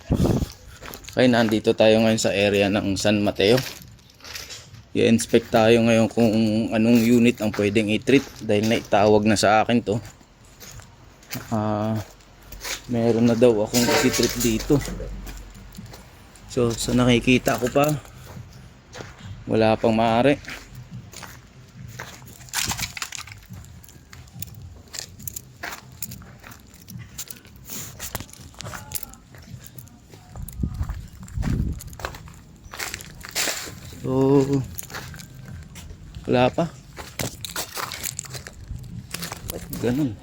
Okay, nandito tayo ngayon sa area ng San Mateo. I-inspect tayo ngayon kung anong unit ang pwedeng i-treat dahil naitawag na sa akin to. Meron na daw akong i-treat dito. So sa nakikita ko pa, wala pang maaari. So wala pa. Ba't ganun?